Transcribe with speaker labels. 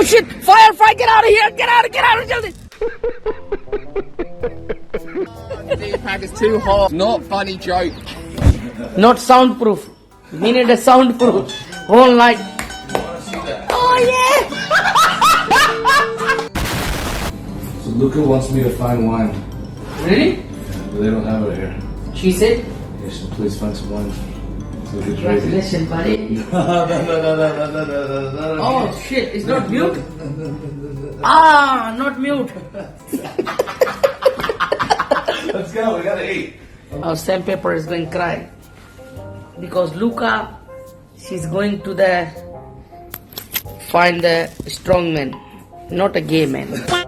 Speaker 1: Oh shit! Fire! Get out of here! Get out of here!
Speaker 2: Deepak is too hot. Not funny joke.
Speaker 1: Not soundproof. We need a soundproof. Whole night. Oh yeah!
Speaker 3: So Luca wants me to find wine.
Speaker 1: Really?
Speaker 3: But they don't have it here.
Speaker 1: She said.
Speaker 3: Yes, so please find some wine. So we can drink it.
Speaker 1: Congratulations, buddy.
Speaker 3: No.
Speaker 1: Oh shit! It's not mute. Ah, not mute.
Speaker 3: Let's go, we gotta eat.
Speaker 1: Our sandpaper is going to cry because Luca, she's going to find the strong man, not a gay man.